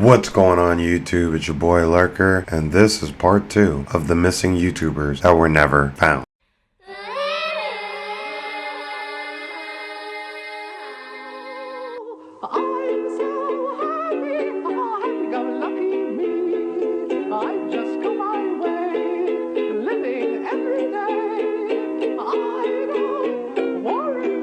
What's going on YouTube? It's your boy LRKR, and this is part 2 of the missing YouTubers that were never found. I'm so happy, happy-go-lucky me. I've just come my way, living every day. I don't worry.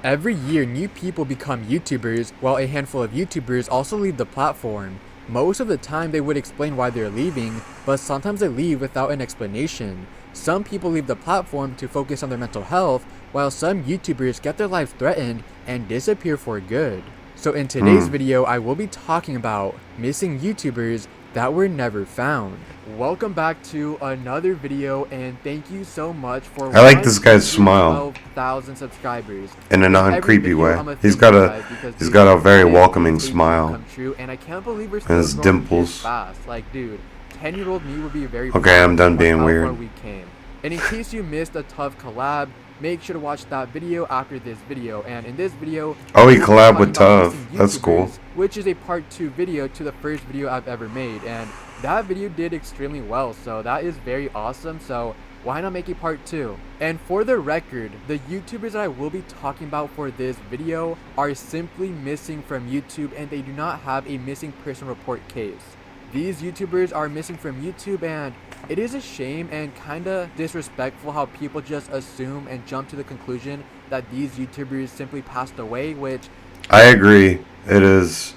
Every year, new people become YouTubers, while a handful of YouTubers also leave the platform. Most of the time, they would explain why they're leaving, but sometimes they leave without an explanation. Some people leave the platform to focus on their mental health, while some YouTubers get their lives threatened and disappear for good. So in today's video, I will be talking about missing YouTubers that were never found. Welcome back to another video, and thank you so much for I like this guy's smile 12,000 subscribers in a non-creepy way. He's got a very welcoming smile. And I can't believe we're and his dimples. Fast. Like, dude, 10-year-old me would be very okay, I'm done being how weird. Far we came. And in case you missed a tough collab, make sure to watch that video after this video. And in this video, oh, he collabed with Tough. That's cool. Which is a part 2 video to the first video I've ever made, and that video did extremely well, so that is very awesome. So why not make a part 2? And for the record, the YouTubers that I will be talking about for this video are simply missing from YouTube, and they do not have a missing person report case. These YouTubers are missing from YouTube, and it is a shame and kinda disrespectful how people just assume and jump to the conclusion that these YouTubers simply passed away, which I agree. It is,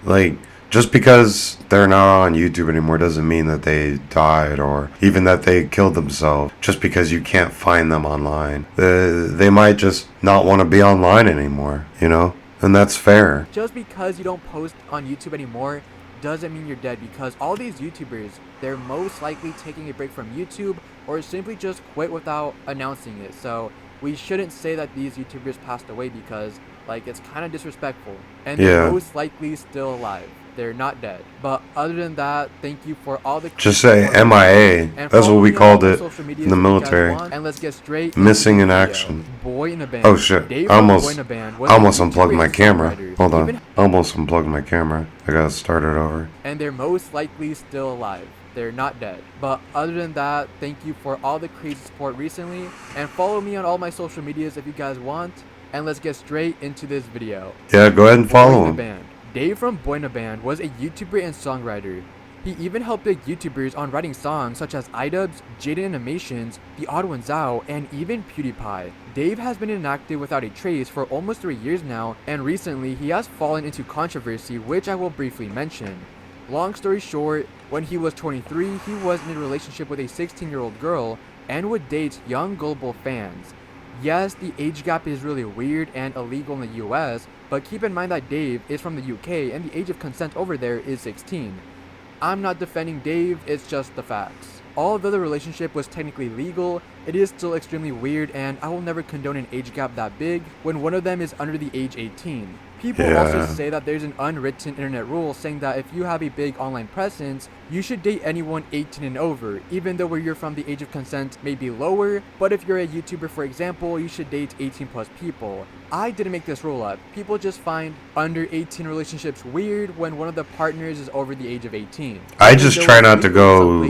like, just because they're not on YouTube anymore doesn't mean that they died or even that they killed themselves just because you can't find them online. They might just not want to be online anymore, and that's fair. Just because you don't post on YouTube anymore doesn't mean you're dead, because all these YouTubers, they're most likely taking a break from YouTube or simply just quit without announcing it. So we shouldn't say that these YouTubers passed away, because it's kind of disrespectful. And they're most likely still alive. They're not dead. But other than that, thank you for all the... Just say MIA. That's what we called it in the military. And let's get straight missing in action. Boy in a band. Oh shit. I almost unplugged my camera. Hold on. I almost unplugged my camera. I gotta start it over. And they're most likely still alive. They're not dead. But other than that, thank you for all the crazy support recently. And follow me on all my social medias if you guys want. And let's get straight into this video. Yeah, go ahead and follow him. Dave from Boy in a Band was a YouTuber and songwriter. He even helped big YouTubers on writing songs such as iDubbbz, Jaden Animations, The Odd Ones Out, and even PewDiePie. Dave has been inactive without a trace for almost 3 years now, and recently he has fallen into controversy, which I will briefly mention. Long story short, when he was 23, he was in a relationship with a 16-year-old girl and would date young gullible fans. Yes, the age gap is really weird and illegal in the US, but keep in mind that Dave is from the UK and the age of consent over there is 16. I'm not defending Dave, it's just the facts. Although the relationship was technically legal, it is still extremely weird, and I will never condone an age gap that big when one of them is under the age 18. People also say that there's an unwritten internet rule saying that if you have a big online presence, you should date anyone 18 and over, even though where you're from the age of consent may be lower, but if you're a YouTuber, for example, you should date 18 plus people. I didn't make this rule up. People just find under 18 relationships weird when one of the partners is over the age of 18. I just try not to go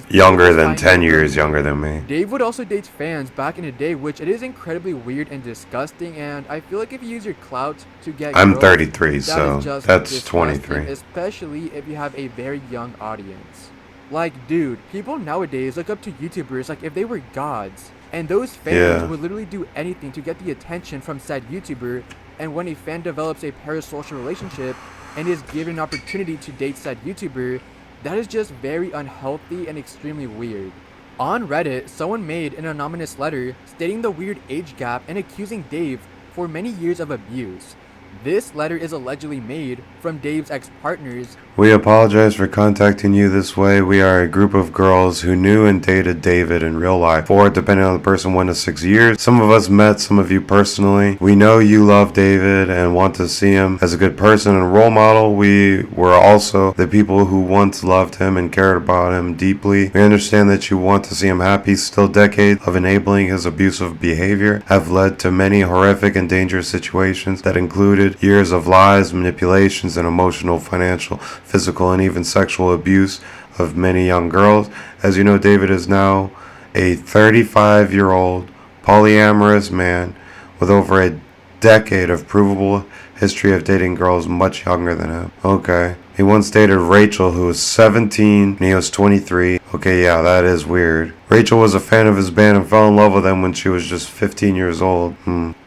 younger than 10 years younger than me. Dave would also date fans back in the day, which it is incredibly weird and disgusting, and I feel like if you use your clout to get I'm girls, 33, so that's 23. Especially if you have a very young audience. Like, dude, people nowadays look up to YouTubers like if they were gods. And those fans would literally do anything to get the attention from said YouTuber, and when a fan develops a parasocial relationship and is given an opportunity to date said YouTuber, that is just very unhealthy and extremely weird. On Reddit, someone made an anonymous letter stating the weird age gap and accusing Dave for many years of abuse. This letter is allegedly made from Dave's ex-partners. We apologize for contacting you this way. We are a group of girls who knew and dated David in real life for, depending on the person, 1 to 6 years. Some of us met some of you personally. We know you love David and want to see him as a good person and role model. We were also the people who once loved him and cared about him deeply. We understand that you want to see him happy. Still, decades of enabling his abusive behavior have led to many horrific and dangerous situations that included included years of lies, manipulations, and emotional, financial, physical, and even sexual abuse of many young girls. As you know, David is now a 35-year-old polyamorous man with over a decade of provable history of dating girls much younger than him. Okay. He once dated Rachel, who was 17, and he was 23. Okay, yeah, that is weird. Rachel was a fan of his band and fell in love with him when she was just 15 years old.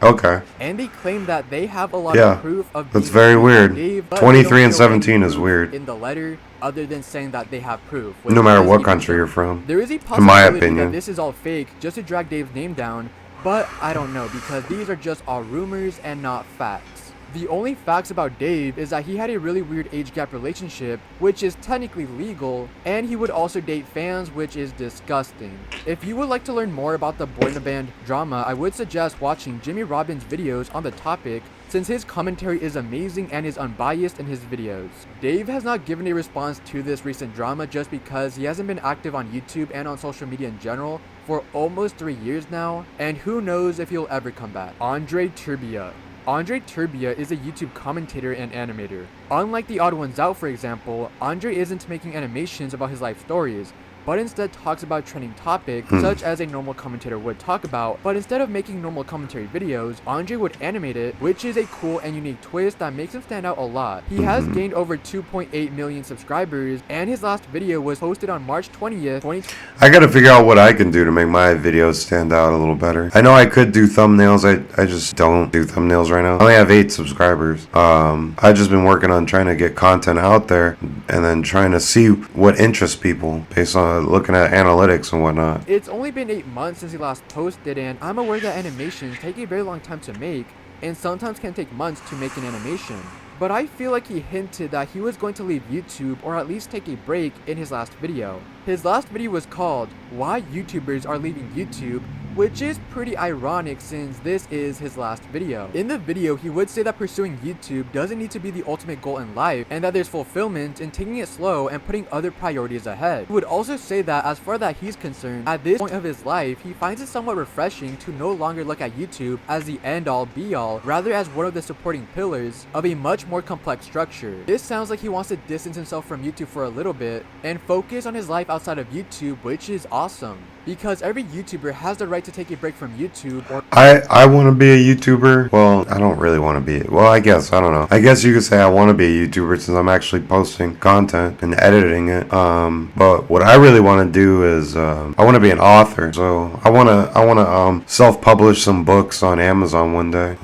Okay. And they claim that they have a lot Yeah, of proof of that's being very with weird. Dave, but 23 they don't and show any 17 is proof weird. in the letter, other than saying that they have proof. which No matter is what even country dumb. you're from. There is a In my possibility opinion. that this is all fake just to drag Dave's name down, but I don't know because these are just all rumors and not facts. The only facts about Dave is that he had a really weird age gap relationship, which is technically legal, and he would also date fans, which is disgusting. If you would like to learn more about the boy in the band drama, I would suggest watching Jimmy Robbins' videos on the topic, since his commentary is amazing and is unbiased in his videos. Dave has not given a response to this recent drama just because he hasn't been active on YouTube and on social media in general for almost 3 years now, and who knows if he'll ever come back. Andre Turbia. Andre Turbia is a YouTube commentator and animator. Unlike the Odd Ones Out, for example, Andre isn't making animations about his life stories, but instead talks about trending topics such as a normal commentator would talk about. But instead of making normal commentary videos, Andre would animate it, which is a cool and unique twist that makes him stand out a lot. He has gained over 2.8 million subscribers, and his last video was posted on March 20th, 2020. I gotta figure out what I can do to make my videos stand out a little better. I know I could do thumbnails. I just don't do thumbnails right now. I only have 8 subscribers. I've just been working on trying to get content out there and then trying to see what interests people based on looking at analytics and whatnot. It's only been 8 months since he last posted, and I'm aware that animations take a very long time to make, and sometimes can take months to make an animation. But I feel like he hinted that he was going to leave YouTube or at least take a break in his last video. His last video was called Why YouTubers Are Leaving YouTube, which is pretty ironic since this is his last video. In the video, he would say that pursuing YouTube doesn't need to be the ultimate goal in life, and that there's fulfillment in taking it slow and putting other priorities ahead. He would also say that as far as he's concerned, at this point of his life, he finds it somewhat refreshing to no longer look at YouTube as the end-all be-all, rather as one of the supporting pillars of a much more complex structure. This sounds like he wants to distance himself from YouTube for a little bit and focus on his life outside of YouTube, which is awesome. Because every YouTuber has the right to take a break from YouTube or I want to be a YouTuber. Well, I don't really want to be. Well, I guess. I don't know. I guess you could say I want to be a YouTuber since I'm actually posting content and editing it. But what I really want to do is I want to be an author. So I want to self-publish some books on Amazon one day.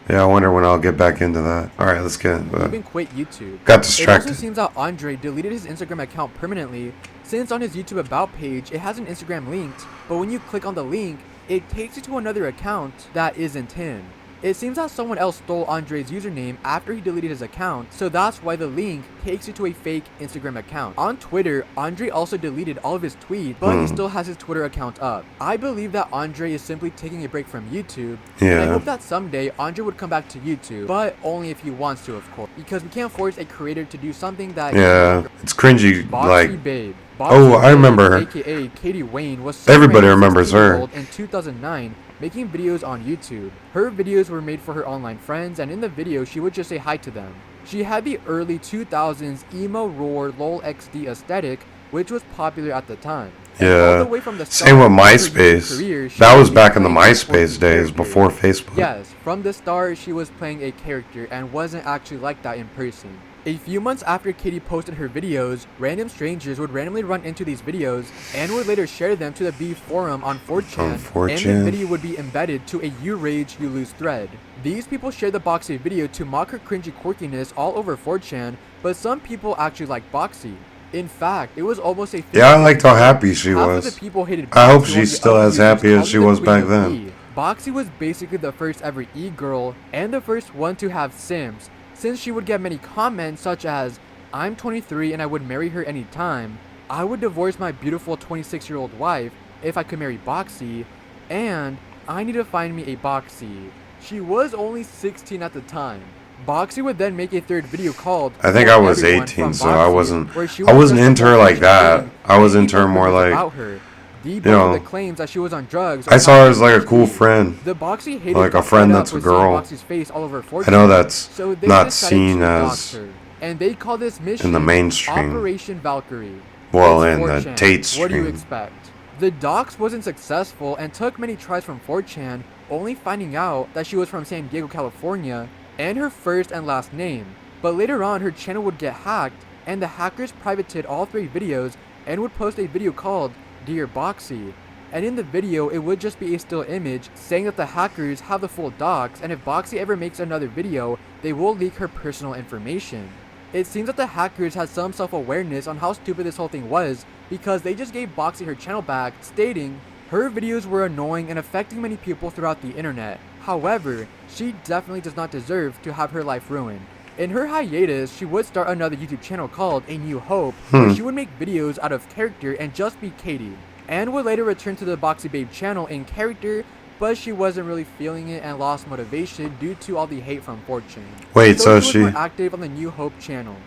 Yeah, I wonder when I'll get back into that. All right, let's get even quit YouTube. Got It distracted. also seems that Andre deleted his Instagram account permanently, since on his YouTube About page, it has an Instagram linked, but when you click on the link, it takes you to another account that isn't him. It seems that someone else stole Andre's username after he deleted his account, so that's why the link takes you to a fake Instagram account. On Twitter, Andre also deleted all of his tweets, but he still has his Twitter account up. I believe that Andre is simply taking a break from YouTube, and I Yeah. hope that someday Andre would come back to YouTube, but only if he wants to, of course, because we can't force a creator to do something that Yeah, it's cringy. Boxy Like, Babe. Oh, I remember her. AKA Katie Wayne was Everybody remembers her. in 2009 making videos on YouTube. Her videos were made for her online friends, and in the video she would just say hi to them. She had the early 2000s emo roar lol XD aesthetic, which was popular at the time. And all yeah. the way from the Same with start of her MySpace. career, she That would was be back in the playing MySpace important days characters. before Facebook. Yes, from the start she was playing a character and wasn't actually like that in person. A few months after Katie posted her videos, random strangers would randomly run into these videos and would later share them to the B forum on 4chan, On and 4chan. the video would be embedded to a You Rage You Lose thread. These people shared the Boxy video to mock her cringy quirkiness all over 4chan, but some people actually liked Boxy. In fact, it was almost a Yeah, I liked how happy she half of was. the people hated I hope Boxy, while she's the still other as users happy as called she her the was queen back of then. E. Boxy was basically the first ever e-girl and the first one to have Sims, since she would get many comments such as, "I'm 23 and I would marry her anytime. I would divorce my beautiful 26-year-old wife if I could marry Boxy, and I need to find me a Boxy." She was only 16 at the time. Boxy would then make a third video called I think "Fuck I was Everyone" 18, from so I Boxy, wasn't. where she I would wasn't dress up into her as like a that. queen I was and into her make more rumors like about her. debunked the claims that she was on drugs. I saw her as like a cool friend. The Boxy hated Like a friend that's a girl. Boxy's face all over 4chan. I know that's so they not decided seen to as dox her. And they call this mission in the mainstream. Operation Valkyrie. Well, It's in the 4chan. Tate stream. What do you expect? The dox wasn't successful and took many tries from 4chan, only finding out that she was from San Diego, California, and her first and last name. But later on, her channel would get hacked, and the hackers privated all 3 videos and would post a video called Dear Boxy. And in the video, it would just be a still image saying that the hackers have the full docs, and if Boxy ever makes another video, they will leak her personal information. It seems that the hackers had some self-awareness on how stupid this whole thing was, because they just gave Boxy her channel back, stating her videos were annoying and affecting many people throughout the internet. However, she definitely does not deserve to have her life ruined. In her hiatus, she would start another YouTube channel called A New Hope, where she would make videos out of character and just be Katie, and would later return to the Boxy Babe channel in character, but she wasn't really feeling it and lost motivation due to all the hate from 4chan. Wait, so she was more active on the New Hope channel.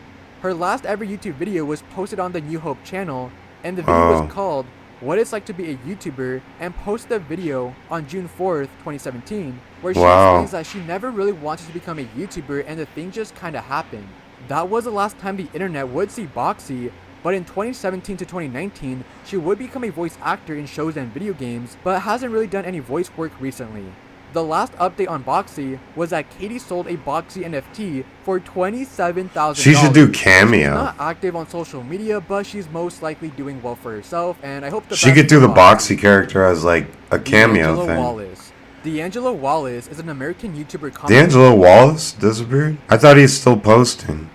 Her last ever YouTube video was posted on the New Hope channel, and the video was called What It's Like to Be a YouTuber, and posted a video on June 4th, 2017, where she explains that she never really wanted to become a YouTuber and the thing just kinda happened. That was the last time the internet would see Boxy, but in 2017 to 2019, she would become a voice actor in shows and video games, but hasn't really done any voice work recently. The last update on Boxy was that Katie sold a Boxy NFT for $27,000. She should do Cameo. She's not active on social media, but she's most likely doing well for herself, and I hope she could do the Boxy character as like a cameo thing. Wallace. D'Angelo Wallace is an American YouTuber. D'Angelo Wallace disappeared? I thought he's still posting.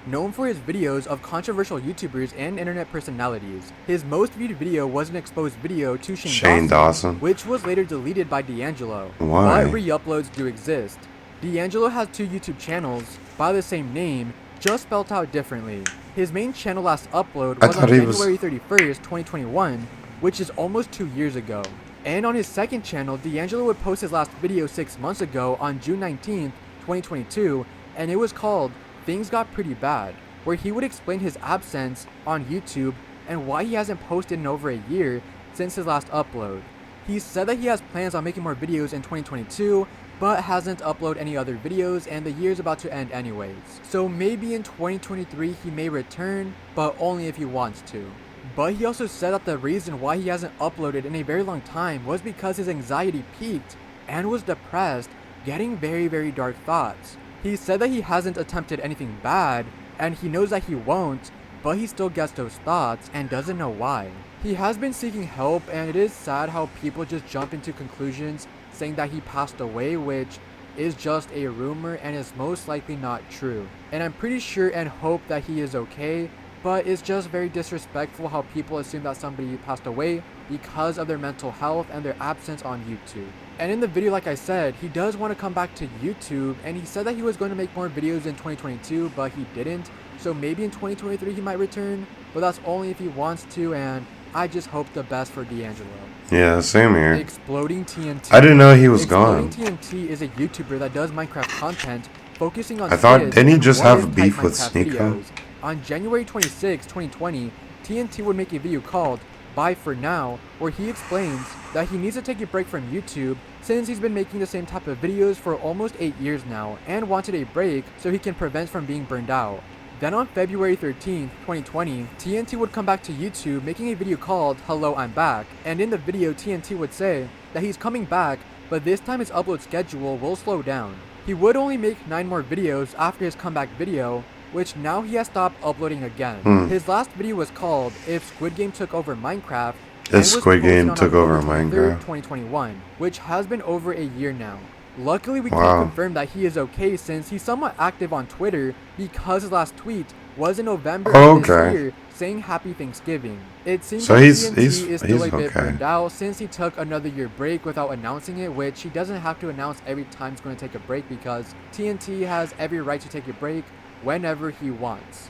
Known for his videos of controversial YouTubers and internet personalities. His most viewed video was an exposed video to Shane Dawson, which was later deleted by D'Angelo. Why? But re-uploads do exist. D'Angelo has 2 YouTube channels by the same name, just spelled out differently. His main channel last upload was on January 31st, 2021, which is almost 2 years ago. And on his second channel, D'Angelo would post his last video 6 months ago on June 19th, 2022, and it was called Things Got Pretty Bad, where he would explain his absence on YouTube and why he hasn't posted in over a year since his last upload. He said that he has plans on making more videos in 2022, but hasn't uploaded any other videos, and the year's about to end anyways. So maybe in 2023 he may return, but only if he wants to. But he also said that the reason why he hasn't uploaded in a very long time was because his anxiety peaked and was depressed, getting very dark thoughts. He said that he hasn't attempted anything bad, and he knows that he won't, but he still gets those thoughts and doesn't know why. He has been seeking help, and it is sad how people just jump into conclusions saying that he passed away, which is just a rumor and is most likely not true. And I'm pretty sure and hope that he is okay, but it's just very disrespectful how people assume that somebody passed away because of their mental health and their absence on YouTube. And in the video, like I said, he does want to come back to YouTube, and he said that he was going to make more videos in 2022, but he didn't. So maybe in 2023 he might return, but that's only if he wants to, and I just hope the best for D'Angelo. Yeah, same here. Exploding TNT. I didn't know he was gone. Exploding TNT is a YouTuber that does Minecraft content, focusing on I thought, kids didn't he and just what have if beef type with Minecraft Sneeko? videos. On January 26, 2020, TNT would make a video called Bye For Now, where he explains that he needs to take a break from YouTube since he's been making the same type of videos for almost 8 years now and wanted a break so he can prevent from being burned out. Then on February 13, 2020, TNT would come back to YouTube making a video called Hello, I'm Back, and in the video TNT would say that he's coming back, but this time his upload schedule will slow down. He would only make 9 more videos after his comeback video, which now he has stopped uploading again. His last video was called If Squid Game Took Over Minecraft, If Squid Game took over Minecraft. 2021, which has been over a year now. Luckily, we can confirm that he is okay since he's somewhat active on Twitter because his last tweet was in November of this year saying Happy Thanksgiving. It seems so that he's still a bit okay. burned out since he took another year break without announcing it, which he doesn't have to announce every time he's going to take a break because TNT has every right to take a break whenever he wants.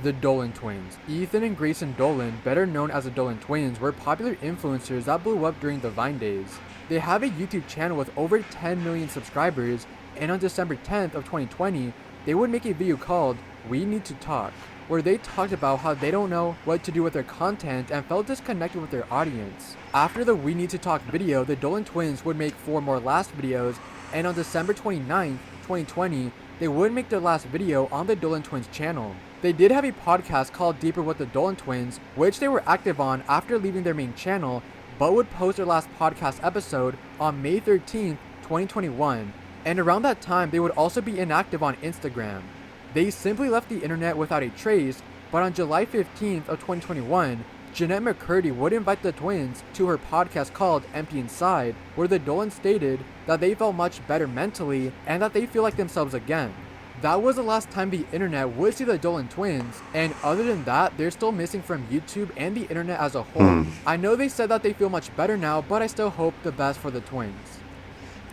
The Dolan twins. Ethan and Grayson Dolan, better known as the Dolan twins, were popular influencers that blew up during the Vine days. They have a YouTube channel with over 10 million subscribers, and on December 10th of 2020, they would make a video called We Need to Talk, where they talked about how they don't know what to do with their content and felt disconnected with their audience. After the We Need to Talk video, the Dolan twins would make 4 more last videos, and on December 29th, 2020, they would make their last video on the Dolan twins channel. They did have a podcast called Deeper with the Dolan twins, which they were active on after leaving their main channel, but would post their last podcast episode on May 13th, 2021, and around that time they would also be inactive on Instagram. They simply left the internet without a trace, but on July 15th of 2021, Jeanette McCurdy would invite the twins to her podcast called Empty Inside, where the Dolans stated that they felt much better mentally and that they feel like themselves again. That was the last time the internet would see the Dolan twins, and other than that, they're still missing from YouTube and the internet as a whole. I know they said that they feel much better now, but I still hope the best for the twins.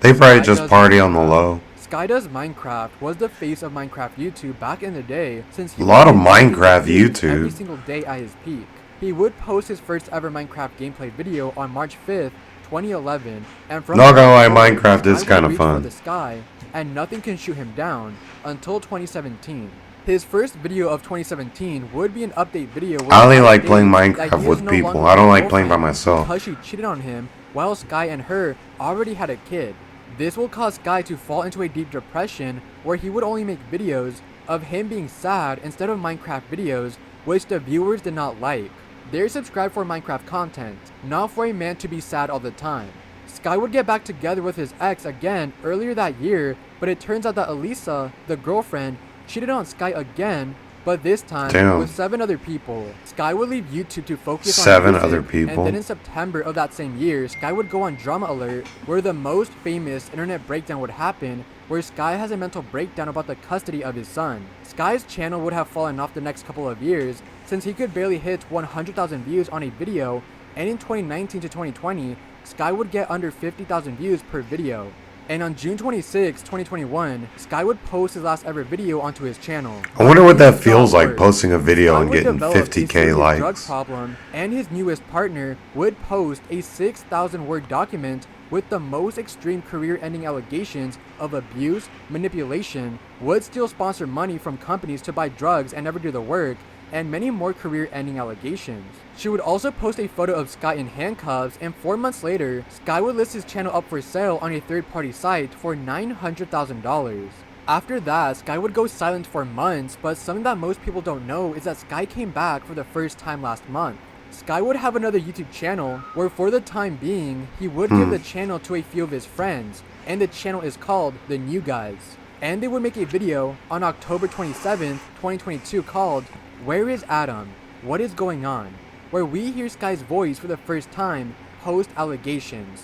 They probably just party on the low. Sky Does Minecraft was the face of Minecraft YouTube back in the day, since he A lot of would Minecraft every YouTube. single day at his peak. He would post his first ever Minecraft gameplay video on March 5th, 2011, and from Not gonna lie, that point, Minecraft is Sky would kinda reach fun. for the sky, and nothing can shoot him down until 2017. His first video of 2017 would be an update video where I only Sky like stated playing that Minecraft he with is no people. longer I don't with his like playing by girlfriend myself. because she cheated on him while Sky and her already had a kid. This will cause Sky to fall into a deep depression where he would only make videos of him being sad instead of Minecraft videos, which the viewers did not like. They're subscribed for Minecraft content, not for a man to be sad all the time. Sky would get back together with his ex again earlier that year, but it turns out that Elisa, the girlfriend, cheated on Sky again, but this time with 7 other people. Sky would leave YouTube to focus on 7 music, other people? and then in September of that same year, Sky would go on Drama Alert, where the most famous internet breakdown would happen, where Sky has a mental breakdown about the custody of his son. Sky's channel would have fallen off the next couple of years, since he could barely hit 100,000 views on a video, and in 2019 to 2020, Sky would get under 50,000 views per video. And on June 26, 2021, Sky would post his last ever video onto his channel. I wonder what that Things feels got like, worse. posting a video Sky and would getting develop a 50k serious drug likes. problem, and his newest partner would post a 6,000 word document with the most extreme career-ending allegations of abuse, manipulation, would still sponsor money from companies to buy drugs and never do the work, and many more career-ending allegations. She would also post a photo of Sky in handcuffs, and 4 months later, Sky would list his channel up for sale on a third-party site for $900,000. After that, Sky would go silent for months, but something that most people don't know is that Sky came back for the first time last month. Sky would have another YouTube channel where for the time being, he would give the channel to a few of his friends, and the channel is called The New Guys. And they would make a video on October 27th, 2022 called Where is Adam? What is going on? Where we hear Sky's voice for the first time post allegations.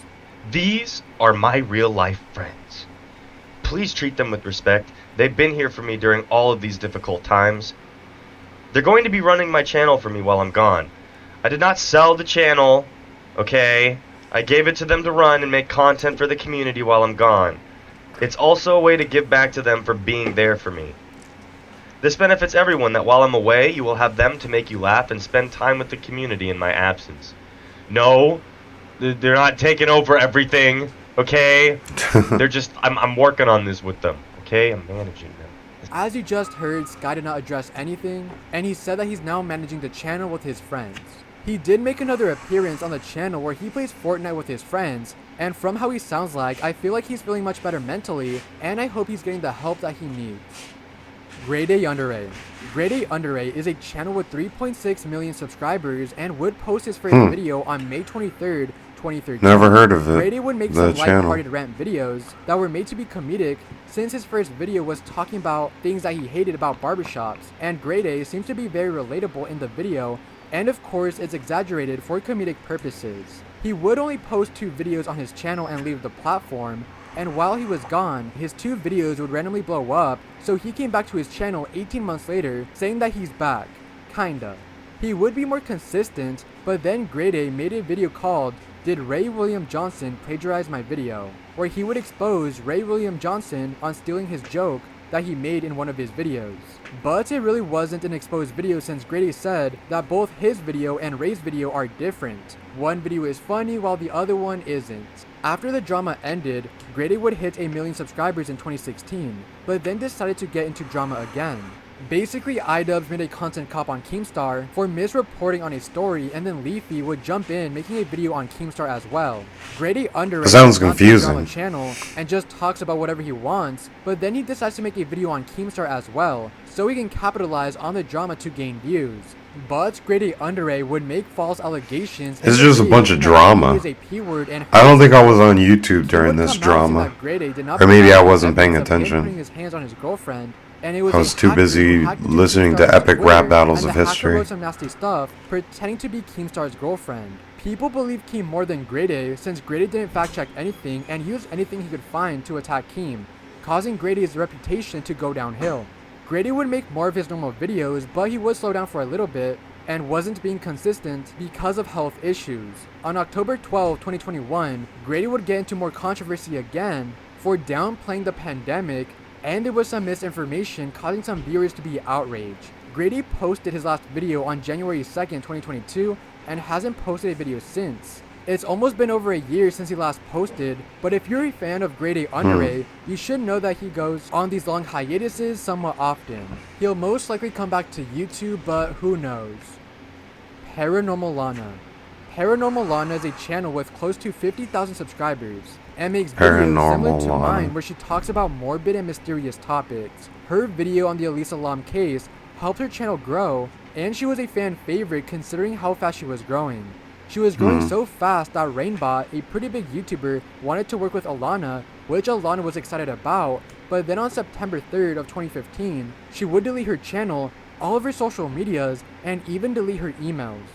These are my real life friends. Please treat them with respect. They've been here for me during all of these difficult times. They're going to be running my channel for me while I'm gone. I did not sell the channel, okay? I gave it to them to run and make content for the community while I'm gone. It's also a way to give back to them for being there for me. This benefits everyone that while I'm away, you will have them to make you laugh and spend time with the community in my absence. No, they're not taking over everything, okay? They're just, I'm working on this with them, okay? I'm managing them. As you just heard, Sky did not address anything, and he said that he's now managing the channel with his friends. He did make another appearance on the channel where he plays Fortnite with his friends, and from how he sounds like, I feel like he's feeling much better mentally, and I hope he's getting the help that he needs. Grade A Under A. Grade A Under A is a channel with 3.6 million subscribers and would post his first video on May 23rd, 2013. Never heard of it. Grade A would make The some channel. light-hearted rant videos that were made to be comedic since his first video was talking about things that he hated about barbershops, and Grade A seems to be very relatable in the video, and of course it's exaggerated for comedic purposes. He would only post 2 videos on his channel and leave the platform, and while he was gone, his 2 videos would randomly blow up, so he came back to his channel 18 months later saying that he's back. Kinda. He would be more consistent, but then Grade A made a video called Did Ray William Johnson Plagiarize My Video?, where he would expose Ray William Johnson on stealing his joke that he made in one of his videos. But it really wasn't an exposed video since Grady said that both his video and Ray's video are different. One video is funny while the other one isn't. After the drama ended, Grady would hit 1 million subscribers in 2016, but then decided to get into drama again. Basically, iDubbbz made a content cop on Keemstar for misreporting on a story, and then Leafy would jump in making a video on Keemstar as well. Grade A Underrated sounds is not the confusing. drama channel and just talks about whatever he wants, but then he decides to make a video on Keemstar as well, so he can capitalize on the drama to gain views. But Grade A Underrated would make false allegations. It's just a bunch of that drama. he is a P-word and I don't think I was on YouTube he during would this come out saying drama. that Grade A did not Or maybe I provide wasn't paying evidence of him attention. putting his hands on his girlfriend, and it was I a was too hacker busy who hacked into listening to Keemstar's epic Twitter, rap battles and of the hacker history. wrote some nasty stuff, pretending to be Keemstar's girlfriend. People believe Keem more than Grade A, since Grade A didn't fact check anything and used anything he could find to attack Keem, causing Grade A's reputation to go downhill. Grade A would make more of his normal videos, but he would slow down for a little bit and wasn't being consistent because of health issues. On October 12, 2021, Grady would get into more controversy again for downplaying the pandemic, and there was some misinformation causing some viewers to be outraged. Grady posted his last video on January 2nd, 2022, and hasn't posted a video since. It's almost been over a year since he last posted, but if you're a fan of Grade A Underrated, you should know that he goes on these long hiatuses somewhat often. He'll most likely come back to YouTube, but who knows. Paranormal Lana. Paranormal Lana is a channel with close to 50,000 subscribers and makes videos similar to mine where she talks about morbid and mysterious topics. Her video on the Elisa Lam case helped her channel grow, and she was a fan favorite considering how fast she was growing. She was growing so fast that Rainbot, a pretty big YouTuber, wanted to work with Alana, which Alana was excited about, but then on September 3rd of 2015, she would delete her channel, all of her social medias, and even delete her emails.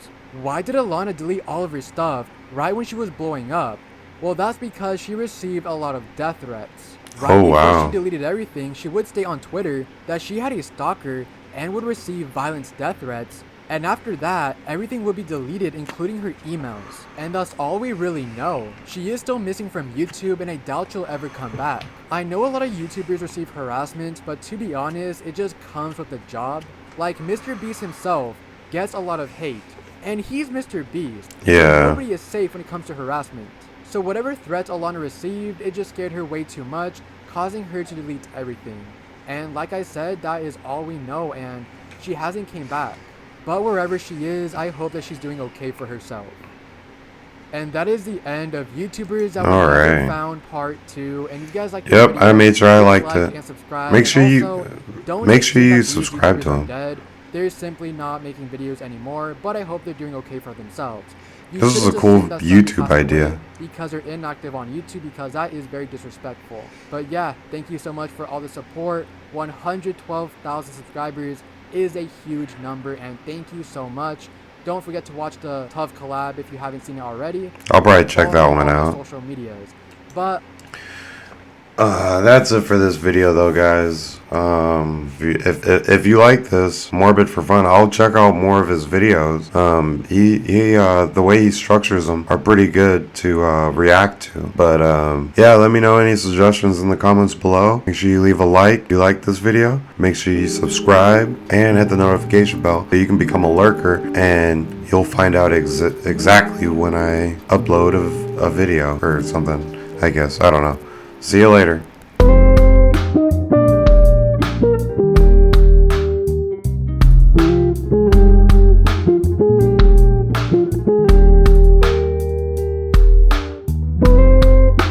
Why did Alana delete all of her stuff right when she was blowing up? Well, that's because she received a lot of death threats. Right before she deleted everything, she would state on Twitter that she had a stalker and would receive violent death threats, and after that, everything would be deleted including her emails. And that's all we really know. She is still missing from YouTube, and I doubt she'll ever come back. I know a lot of YouTubers receive harassment, but to be honest, it just comes with the job. Like Mr. Beast himself gets a lot of hate, and he's Mr. Beast. Yeah. Nobody is safe when it comes to harassment. So whatever threats Alana received, it just scared her way too much, causing her to delete everything. And like I said, that is all we know, and she hasn't came back. But wherever she is, I hope that she's doing okay for herself. And that is the end of YouTubers that we haven't found part 2. And if you guys like the video, I made sure I liked like it. and subscribe. Make sure Also, you don't make sure think you that subscribe YouTubers to are them. dead. They're simply not making videos anymore, but I hope they're doing okay for themselves. You This is shouldn't a cool assume that YouTube someone passed away idea. because they're inactive on YouTube, because that is very disrespectful. But yeah, thank you so much for all the support. 112,000 subscribers is a huge number, and thank you so much. Don't forget to watch the Tough collab if you haven't seen it already. I'll probably check that one out. Social medias. But that's it for this video though, guys. If you like this Morbid for Fun, I'll check out more of his videos. The way he structures them are pretty good to react to. But yeah, let me know any suggestions in the comments below. Make sure you leave a like if you like this video. Make sure you subscribe and hit the notification bell so you can become a lurker, and you'll find out exactly when I upload a video or something, I guess. I don't know. See you later.